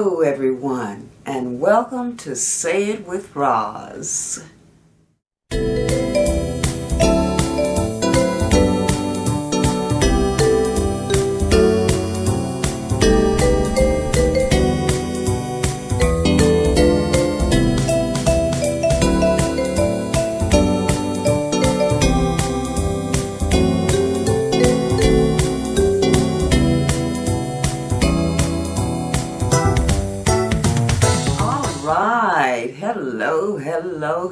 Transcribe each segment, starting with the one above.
Hello everyone, and welcome to Say It with Roz.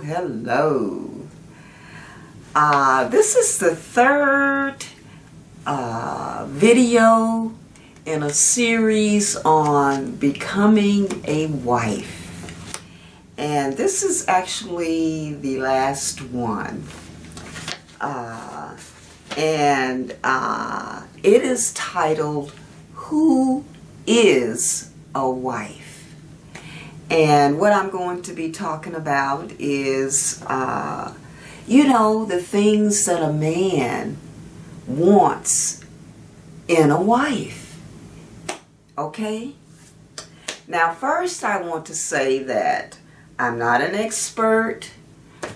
Hello. This is the third video in a series on becoming a wife. And this is actually the last one. It is titled, Who is a Wife? And what I'm going to be talking about is, the things that a man wants in a wife. Okay? Now, first I want to say that I'm not an expert.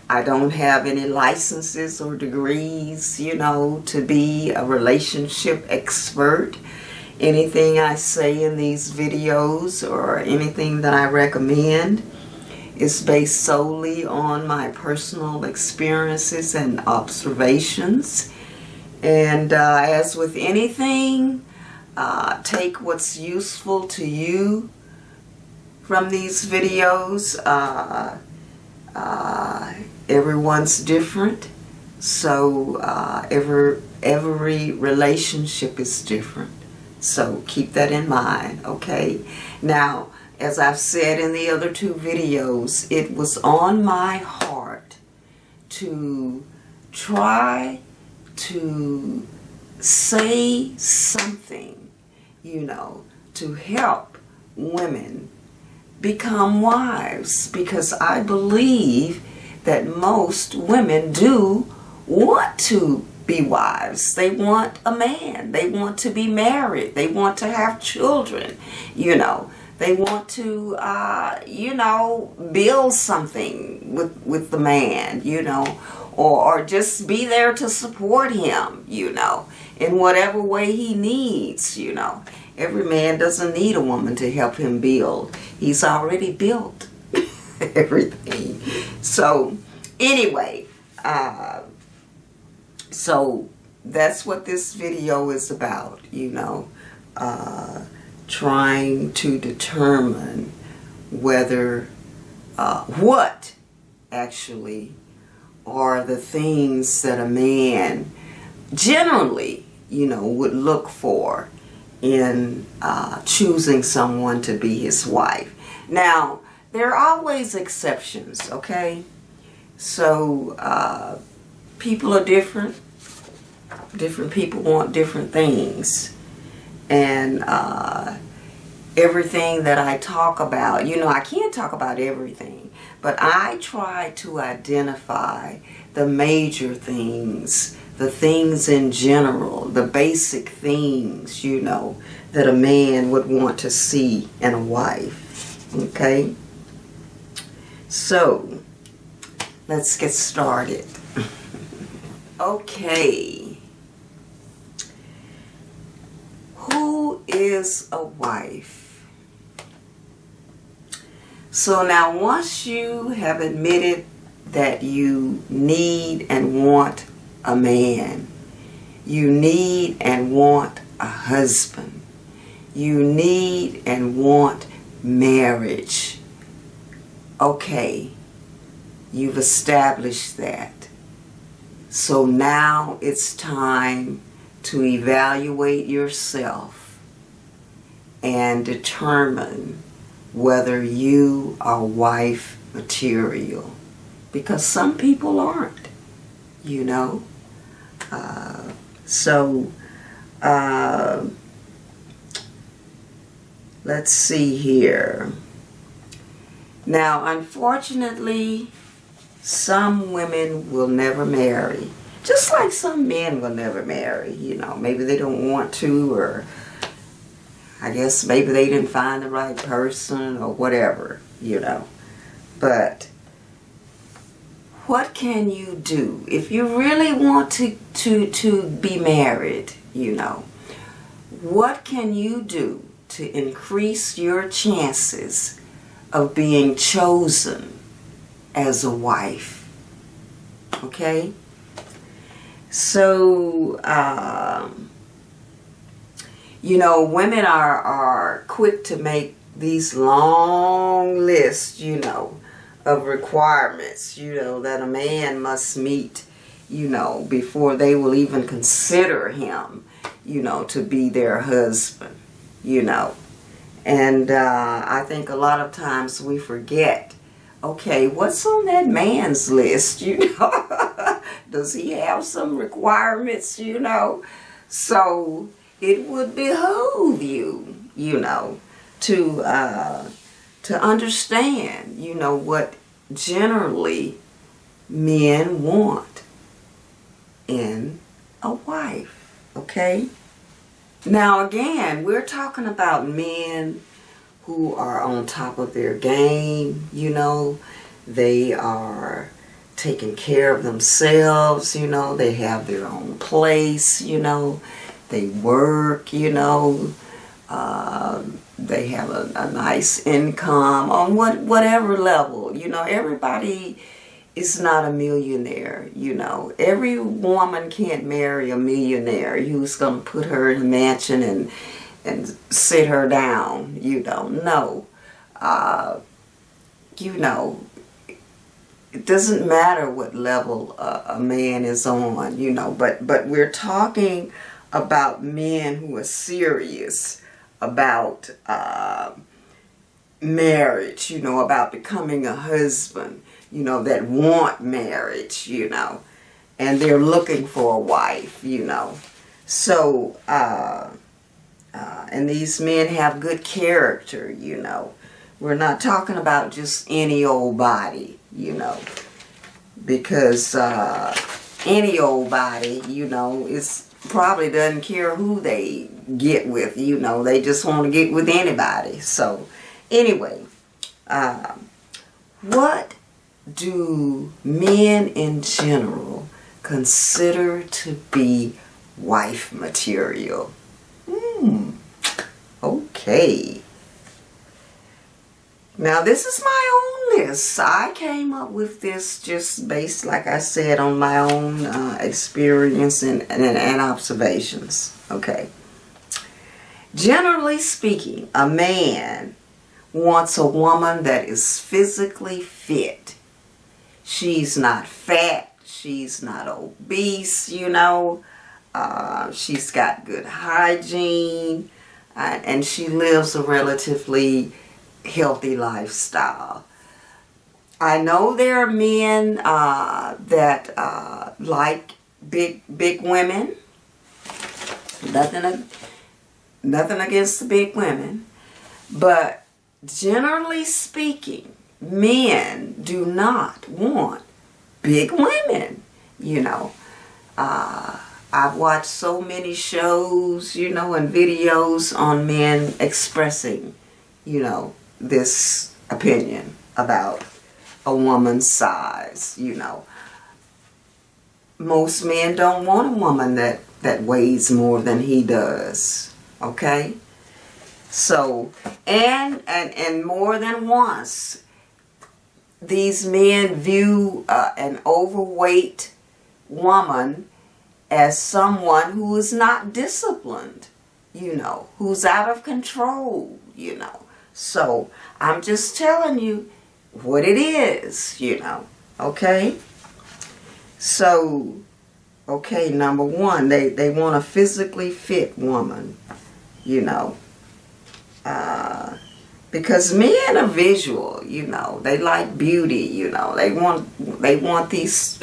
I don't have any licenses or degrees, to be a relationship expert. Anything I say in these videos or anything that I recommend is based solely on my personal experiences and observations. And as with anything, take what's useful to you from these videos. Everyone's different, so every relationship is different. So keep that in mind, okay? Now, as I've said in the other two videos, it was on my heart to try to say something, to help women become wives, because I believe that most women do want to be wives. They want a man. They want to be married. They want to have children. They want to, build something with the man, or just be there to support him, in whatever way he needs, Every man doesn't need a woman to help him build. He's already built everything. So, anyway, so that's what this video is about, trying to determine whether, what actually are the things that a man generally, would look for in choosing someone to be his wife. Now, there are always exceptions, okay? So, people are different. Different people want different things. And everything that I talk about, I can't talk about everything, but I try to identify the major things, the things in general, the basic things, that a man would want to see in a wife. Okay? So, let's get started. Okay. Who is a wife? So now once you have admitted that you need and want a man, you need and want a husband, you need and want marriage. Okay, you've established that. So now it's time to evaluate yourself and determine whether you are wife material. Because some people aren't, let's see here. Now, unfortunately, some women will never marry. Just like some men will never marry, maybe they don't want to, or I guess maybe they didn't find the right person or whatever, But what can you do if you really want to be married, What can you do to increase your chances of being chosen as a wife? Okay? So, women are quick to make these long lists, of requirements, that a man must meet, before they will even consider him, to be their husband, And I think a lot of times we forget, okay, what's on that man's list, Does he have some requirements, So it would behoove you, to understand, what generally men want in a wife, okay? Now again, we're talking about men who are on top of their game, They are taking care of themselves, They have their own place, They work, They have a nice income on whatever level, Everybody is not a millionaire, Every woman can't marry a millionaire who's going to put her in a mansion and sit her down, No. It doesn't matter what level a man is on, but we're talking about men who are serious about marriage, about becoming a husband, that want marriage, and they're looking for a wife, So, and these men have good character, We're not talking about just any old body, Because any old body, is probably doesn't care who they get with, They just want to get with anybody. So, anyway, what do men in general consider to be wife material? Okay. Now, this is my own list. I came up with this just based, like I said, on my own experience and observations. Okay. Generally speaking, a man wants a woman that is physically fit. She's not fat. She's not obese, She's got good hygiene. And she lives a relatively healthy lifestyle. I know there are men that like big women. Nothing against the big women, but generally speaking, men do not want big women. I've watched so many shows, and videos on men expressing, this opinion about a woman's size, Most men don't want a woman that weighs more than he does, okay? So, and more than once, these men view an overweight woman as someone who is not disciplined, who's out of control, So, I'm just telling you what it is, okay? So, okay, number one, they want a physically fit woman, because men are visual, they like beauty, they want these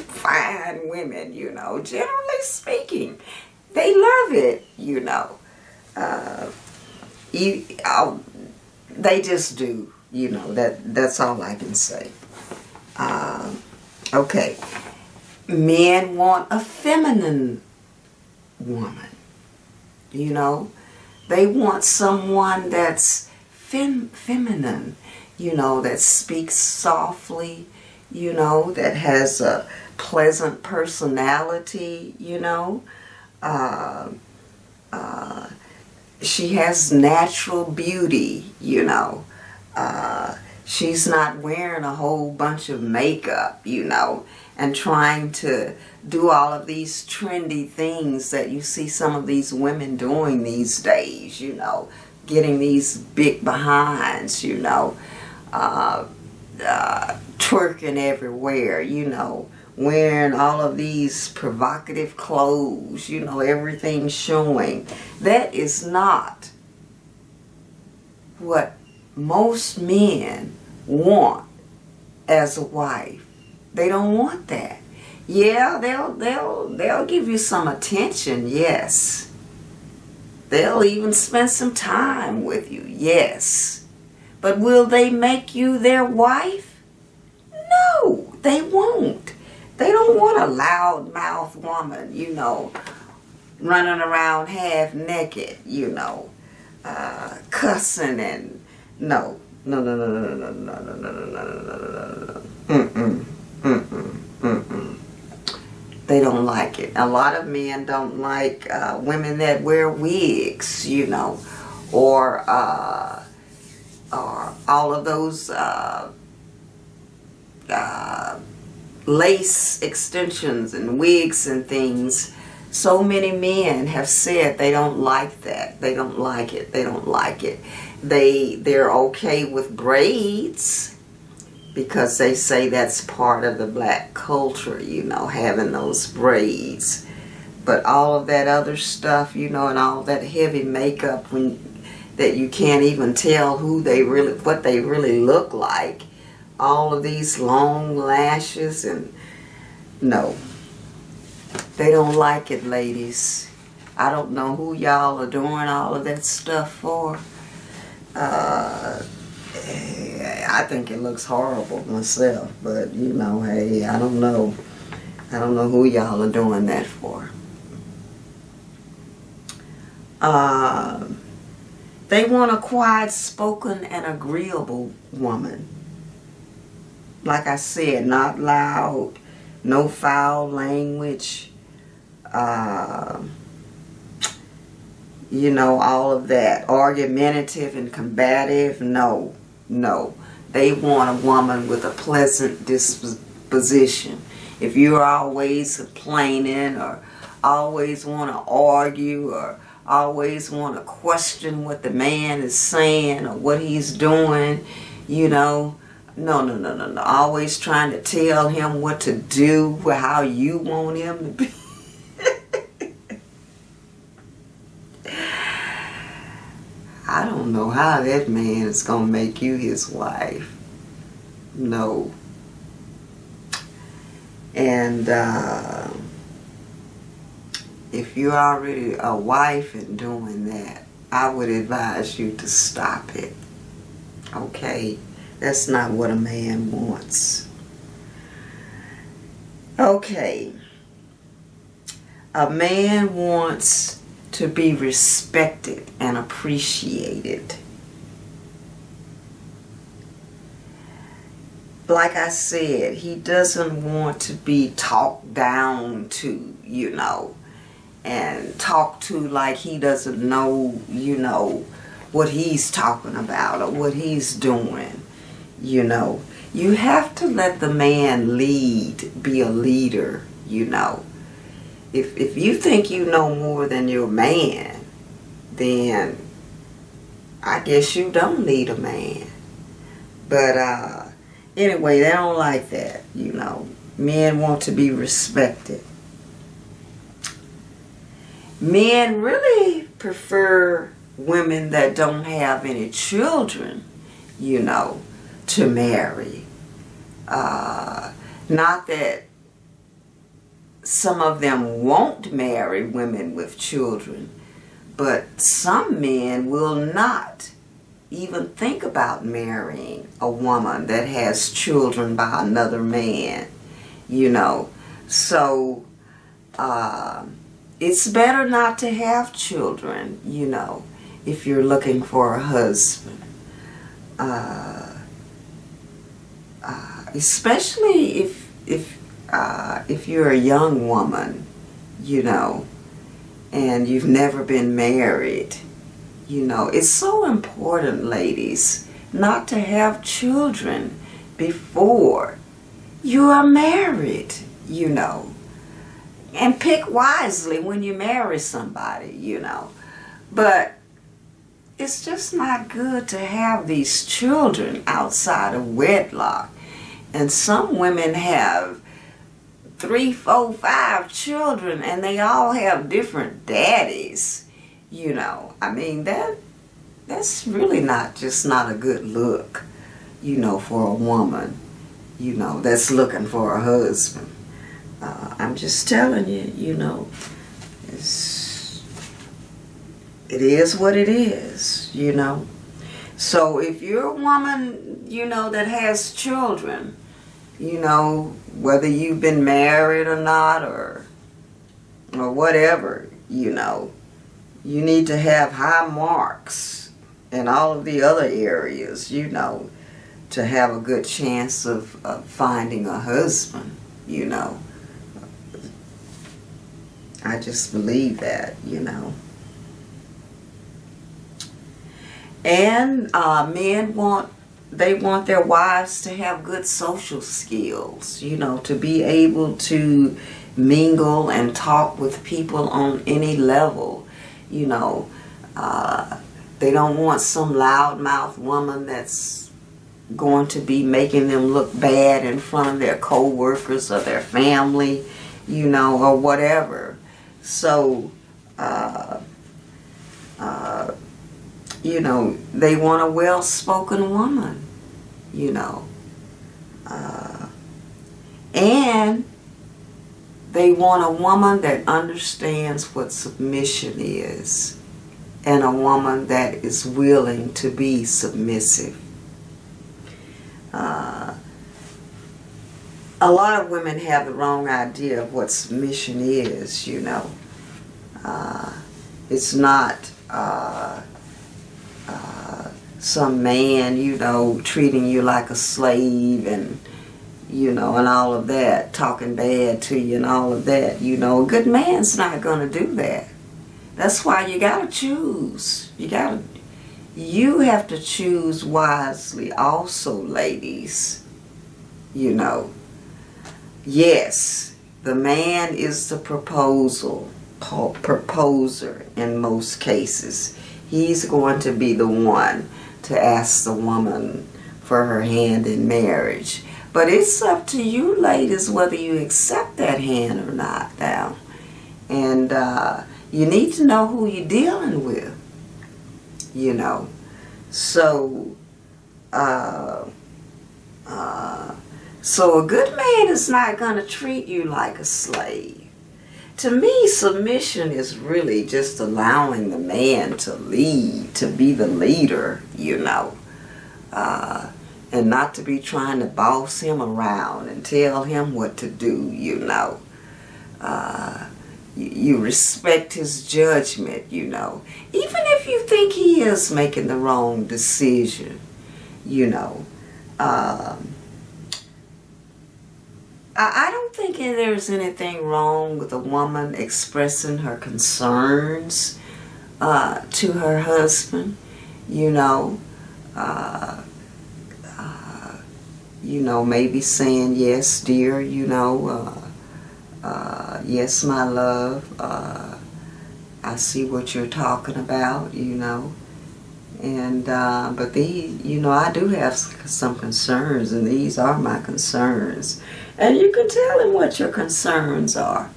fine women, generally speaking, they love it, they just do, that's all I can say. Okay, men want a feminine woman, They want someone that's feminine, that speaks softly, that has a pleasant personality, Uh, she has natural beauty, She's not wearing a whole bunch of makeup, and trying to do all of these trendy things that you see some of these women doing these days, getting these big behinds, twerking everywhere, wearing all of these provocative clothes, everything showing. That is not what most men want as a wife. They don't want that. Yeah, they'll give you some attention, yes. They'll even spend some time with you, yes. But will they make you their wife? No, they won't. They don't want a loudmouth woman, running around half naked, cussing and no. They don't like it. A lot of men don't like women that wear wigs, or all of those lace extensions and wigs and things. So many men have said they don't like that. They don't like it. They don't like it. They're okay with braids because they say that's part of the black culture, having those braids. But all of that other stuff, and all that heavy makeup that you can't even tell what they really look like. All of these long lashes and no. They don't like it, ladies. I don't know who y'all are doing all of that stuff for. I think it looks horrible myself, but hey, I don't know. I don't know who y'all are doing that for. They want a quiet-spoken and agreeable woman. Like I said, not loud, no foul language, all of that. Argumentative and combative, no. They want a woman with a pleasant disposition. If you're always complaining or always want to argue or always want to question what the man is saying or what he's doing, no. Always trying to tell him what to do, how you want him to be. I don't know how that man is going to make you his wife. No. And if you're already a wife and doing that, I would advise you to stop it. Okay? That's not what a man wants. Okay. A man wants to be respected and appreciated. Like I said, he doesn't want to be talked down to, and talked to like he doesn't know, what he's talking about or what he's doing. You have to let the man lead, be a leader, If you think you know more than your man, then I guess you don't need a man. But anyway, they don't like that, Men want to be respected. Men really prefer women that don't have any children, to marry. Not that some of them won't marry women with children, but some men will not even think about marrying a woman that has children by another man, So, it's better not to have children, if you're looking for a husband. Especially if you're a young woman, you know, and you've never been married. You know, it's so important, ladies, not to have children before you are married, you know. And pick wisely when you marry somebody, you know. But it's just not good to have these children outside of wedlock. And some women have 3, 4, 5 children, and they all have different daddies, you know. I mean, that's really not a good look, you know, for a woman, you know, that's looking for a husband. I'm just telling you, you know, it is what it is, you know. So if you're a woman, you know, that has children, you know, whether you've been married or not, or whatever, you know, you need to have high marks in all of the other areas, you know, to have a good chance of finding a husband, you know. I just believe that, you know. And men want their wives to have good social skills, you know, to be able to mingle and talk with people on any level, you know. They don't want some loudmouth woman that's going to be making them look bad in front of their co-workers or their family, you know, or whatever. So, you know, they want a well-spoken woman, you know. And they want a woman that understands what submission is, and a woman that is willing to be submissive. A lot of women have the wrong idea of what submission is, you know. It's not some man, you know, treating you like a slave and, you know, and all of that, talking bad to you and all of that, you know. A good man's not going to do that. That's why you got to choose. You have to choose wisely also, ladies, you know. Yes, the man is the proposer in most cases. He's going to be the one to ask the woman for her hand in marriage. But it's up to you, ladies, whether you accept that hand or not now. And you need to know who you're dealing with, you know. So, so a good man is not going to treat you like a slave. To me, submission is really just allowing the man to lead, to be the leader, you know, and not to be trying to boss him around and tell him what to do, you know. You respect his judgment, you know, even if you think he is making the wrong decision, you know. I don't think there's anything wrong with a woman expressing her concerns to her husband, you know. You know, maybe saying, yes, dear, you know, yes, my love, I see what you're talking about, you know. And, but you know, I do have some concerns, and these are my concerns. And you can tell him what your concerns are,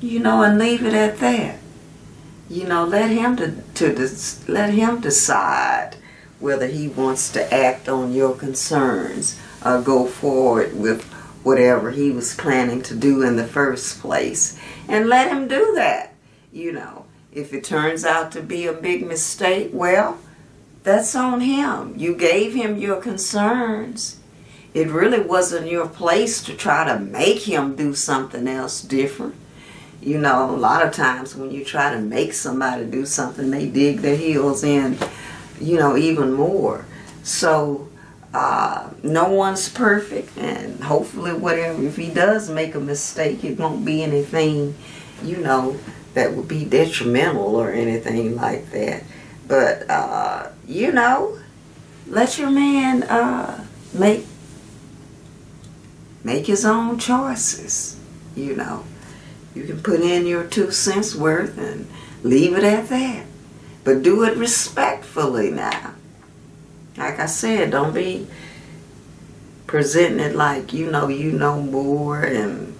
you know, and leave it at that. You know, let him let him decide whether he wants to act on your concerns or go forward with whatever he was planning to do in the first place. And let him do that, you know. If it turns out to be a big mistake, well, that's on him. You gave him your concerns. It really wasn't your place to try to make him do something else different. You know, a lot of times when you try to make somebody do something, they dig their heels in, you know, even more. So, no one's perfect, and hopefully whatever, if he does make a mistake, it won't be anything, you know, that would be detrimental or anything like that. But, you know, let your man make his own choices, you know. You can put in your 2 cents worth and leave it at that. But do it respectfully now. Like I said, don't be presenting it like you know more, and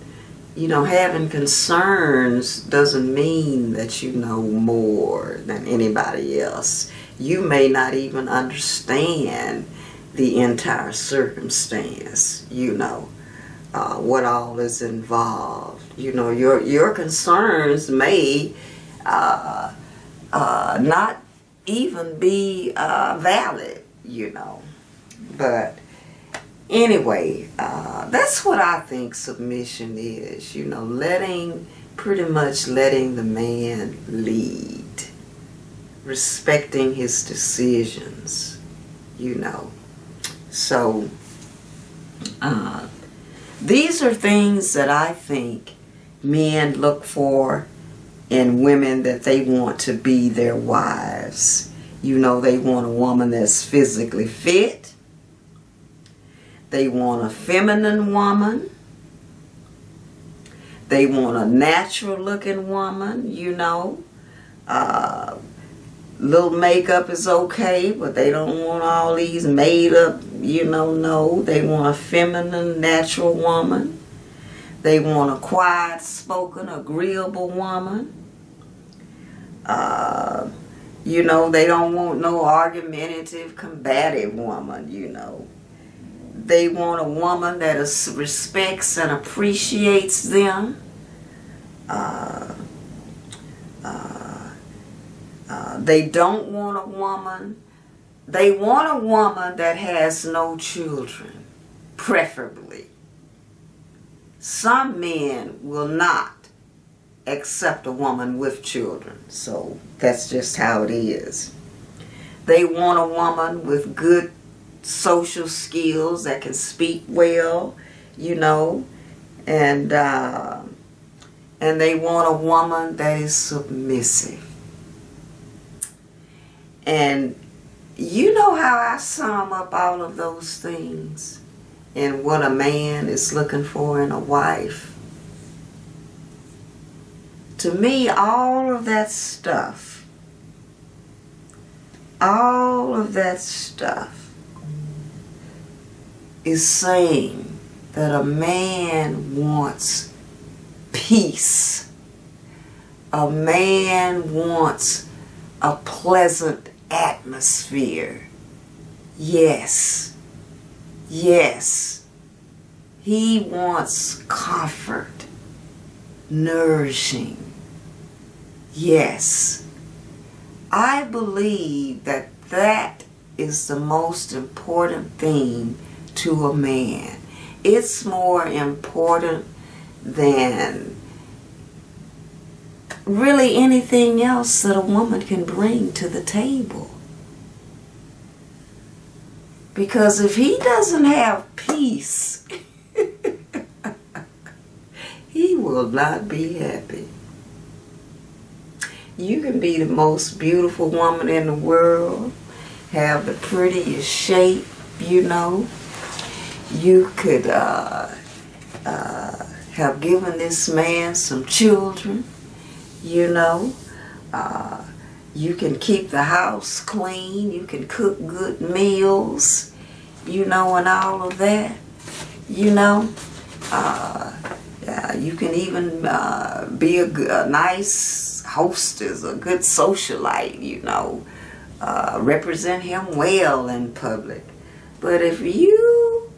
you know, having concerns doesn't mean that you know more than anybody else. You may not even understand the entire circumstance, you know, what all is involved. You know, your concerns may not even be valid, you know. But anyway, that's what I think submission is, you know, pretty much letting the man lead, respecting his decisions, you know. So, these are things that I think men look for in women that they want to be their wives. You know, they want a woman that's physically fit. They want a feminine woman. They want a natural looking woman, you know. Little makeup is okay, but they don't want all these made up, you know, no. They want a feminine, natural woman. They want a quiet spoken, agreeable woman. You know, they don't want no argumentative, combative woman, you know. They want a woman that respects and appreciates them. They don't want a woman. They want a woman that has no children, preferably. Some men will not accept a woman with children, so that's just how it is. They want a woman with good social skills that can speak well, you know, and they want a woman that is submissive. And you know how I sum up all of those things and what a man is looking for in a wife? To me, all of that stuff is saying that a man wants peace. A man wants a pleasant atmosphere. Yes. He wants comfort, nourishing. Yes. I believe that is the most important thing to a man. It's more important than really anything else that a woman can bring to the table. Because if he doesn't have peace, he will not be happy. You can be the most beautiful woman in the world, have the prettiest shape, you know. You could have given this man some children, you know. You can keep the house clean. You can cook good meals, you know, and all of that, you know. You can even be a nice hostess, a good socialite, you know. Represent him well in public. But if you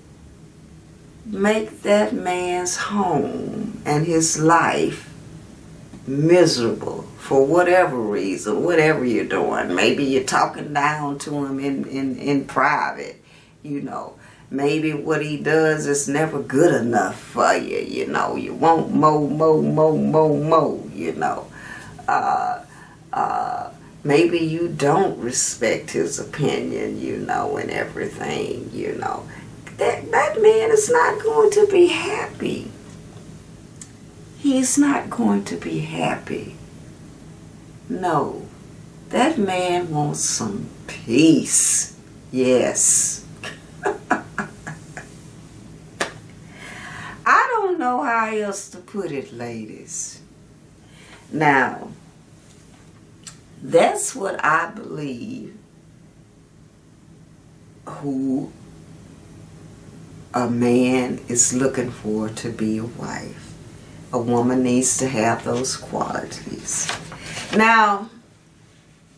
make that man's home and his life miserable for whatever reason, whatever you're doing, maybe you're talking down to him in private, you know, maybe what he does is never good enough for you. You know, you want more, you know. Maybe you don't respect his opinion, you know, and everything, you know. That man is not going to be happy. He's not going to be happy. No. That man wants some peace. Yes. I don't know how else to put it, ladies. Now, that's what I believe who a man is looking for to be a wife. A woman needs to have those qualities. Now,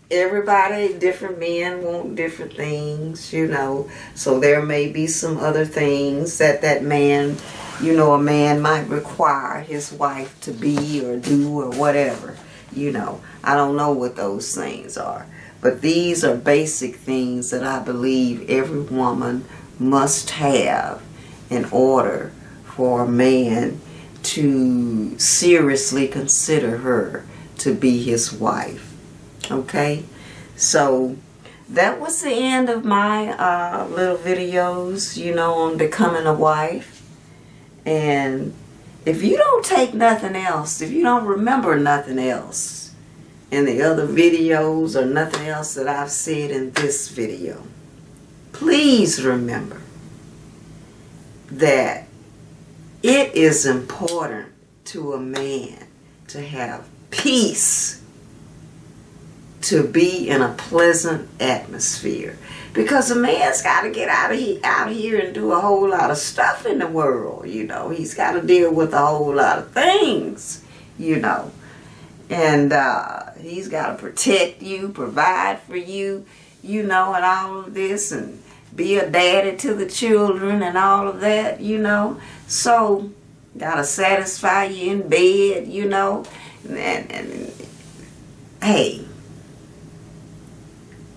everybody, different men want different things, you know. So there may be some other things that man, you know, a man might require his wife to be or do or whatever. You know, I don't know what those things are. But these are basic things that I believe every woman must have in order for a man to seriously consider her to be his wife. Okay? So that was the end of my little videos, you know, on becoming a wife. And if you don't take nothing else, if you don't remember nothing else in the other videos or nothing else that I've said in this video, please remember that it is important to a man to have peace, to be in a pleasant atmosphere. Because a man's got to get out here and do a whole lot of stuff in the world, you know. He's got to deal with a whole lot of things, you know. And he's got to protect you, provide for you, you know, and all of this, and be a daddy to the children and all of that, you know. So, got to satisfy you in bed, you know. And hey,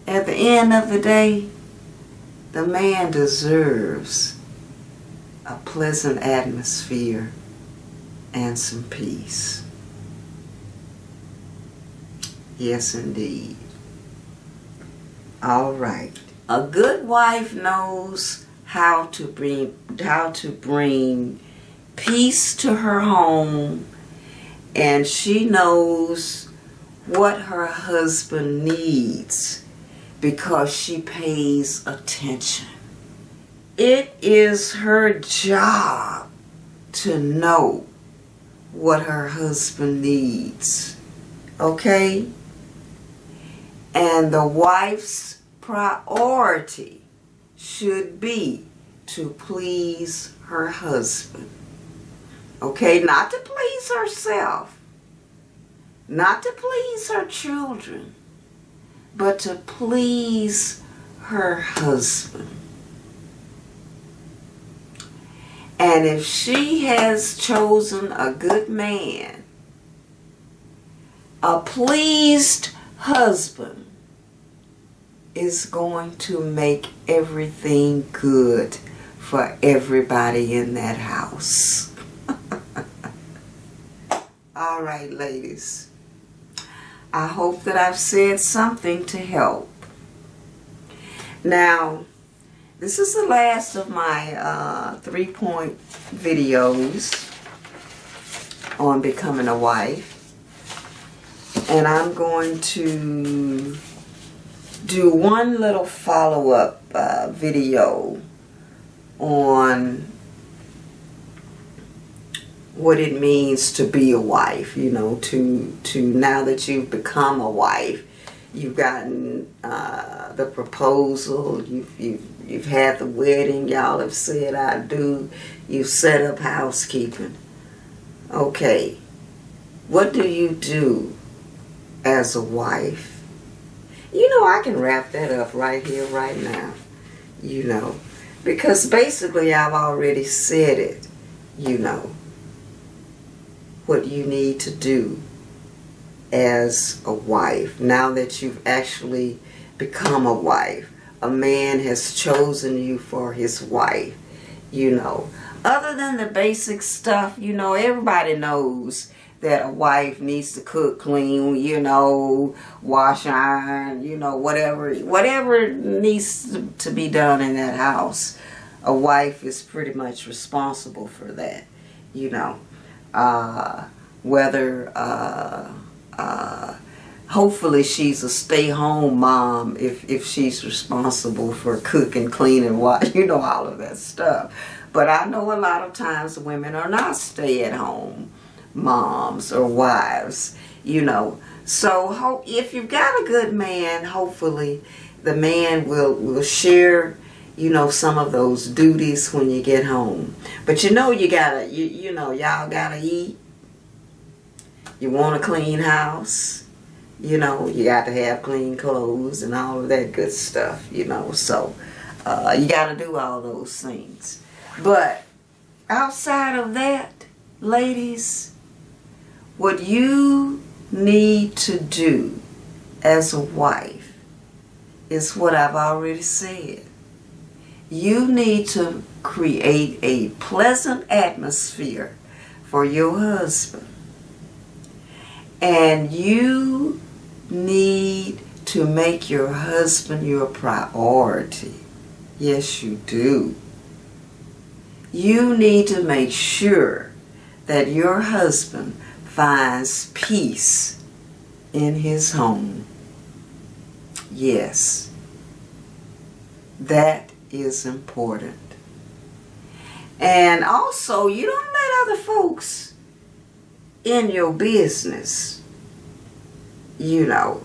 at the end of the day, the man deserves a pleasant atmosphere and some peace. Yes, indeed. All right. A good wife knows how to bring peace to her home, and she knows what her husband needs because she pays attention. It is her job to know what her husband needs. Okay? And the wife's priority should be to please her husband. Okay? Not to please herself. Not to please her children. But to please her husband. And if she has chosen a good man, a pleased husband is going to make everything good for everybody in that house. All right, ladies. I hope that I've said something to help. Now, this is the last of my 3-point videos on becoming a wife. And I'm going to do one little follow-up video on what it means to be a wife, you know, to now that you've become a wife, you've gotten the proposal, you've had the wedding, y'all have said I do, you've set up housekeeping. Okay, what do you do as a wife? You know, I can wrap that up right here, right now, you know, because basically I've already said it, you know, what you need to do as a wife now that you've actually become a wife. a man has chosen you for his wife. Other than the basic stuff, everybody knows that a wife needs to cook, clean, wash, iron, whatever needs to be done in that house. A wife is pretty much responsible for that, whether hopefully she's a stay-home mom if she's responsible for cooking, cleaning, wash, all of that stuff. But I know a lot of times women are not stay-at-home moms or wives, So if you've got a good man, hopefully the man will share, some of those duties when you get home. But y'all gotta eat. You want a clean house. You got to have clean clothes and all of that good stuff, So you got to do all those things. But outside of that, ladies, what you need to do as a wife is what I've already said. You need to create a pleasant atmosphere for your husband. And you need to make your husband your priority. Yes, you do. You need to make sure that your husband finds peace in his home. Yes, that is important. And also, you don't let other folks in your business. You don't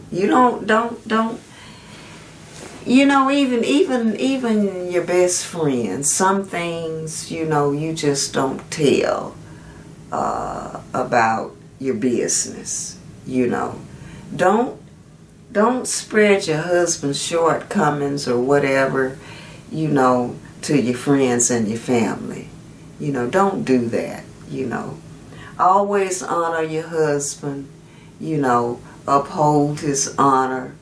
even your best friends, some things, you just don't tell about your business. Don't spread your husband's shortcomings or whatever, to your friends and your family. Don't do that. Always honor your husband, uphold his honor,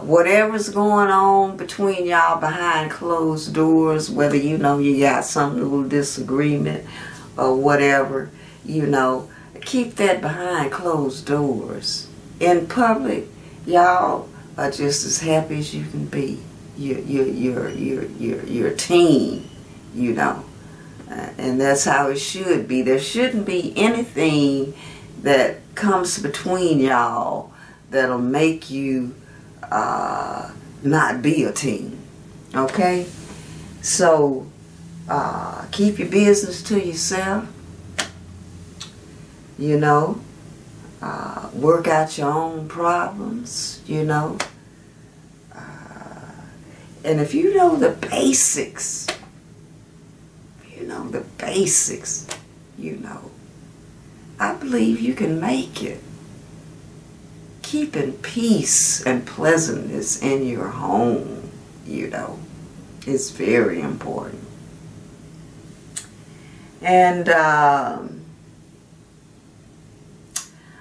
whatever's going on between y'all behind closed doors, whether you got some little disagreement or whatever, keep that behind closed doors. In public, y'all are just as happy as you can be. You're a team, and that's how it should be. There shouldn't be anything that comes between y'all that'll make you not be a team. Okay? So keep your business to yourself. Work out your own problems, and if you know the basics, I believe you can make it. Keeping peace and pleasantness in your home, is very important. And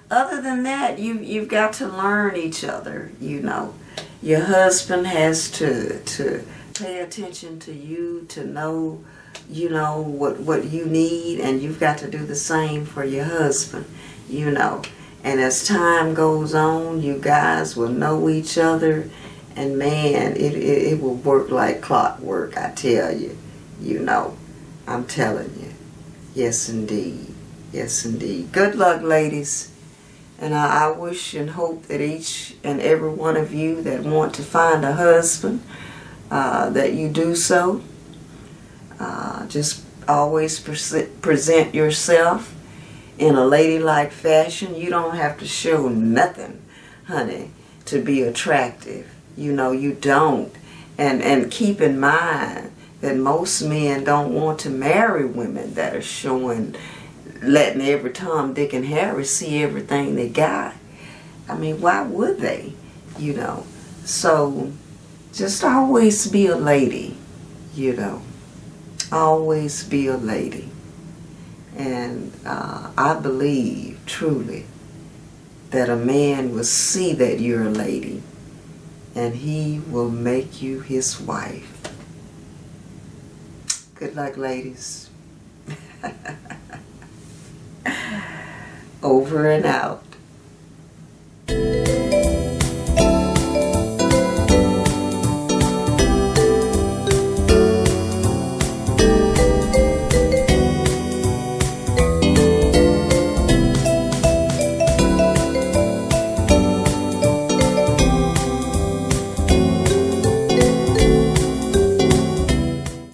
other than that, you've got to learn each other, Your husband has to pay attention to you, to know, what you need, and you've got to do the same for your husband, And as time goes on, you guys will know each other, and man, it will work like clockwork, I tell you. I'm telling you. Yes, indeed. Yes, indeed. Good luck, ladies. And I wish and hope that each and every one of you that want to find a husband, that you do so. Just always present yourself in a ladylike fashion. You don't have to show nothing, honey, to be attractive. You don't. And keep in mind that most men don't want to marry women that are letting every Tom, Dick, and Harry see everything they got. I mean, why would they? So just always be a lady, Always be a lady. And I believe truly that a man will see that you're a lady and he will make you his wife. Good luck, ladies. Over and out.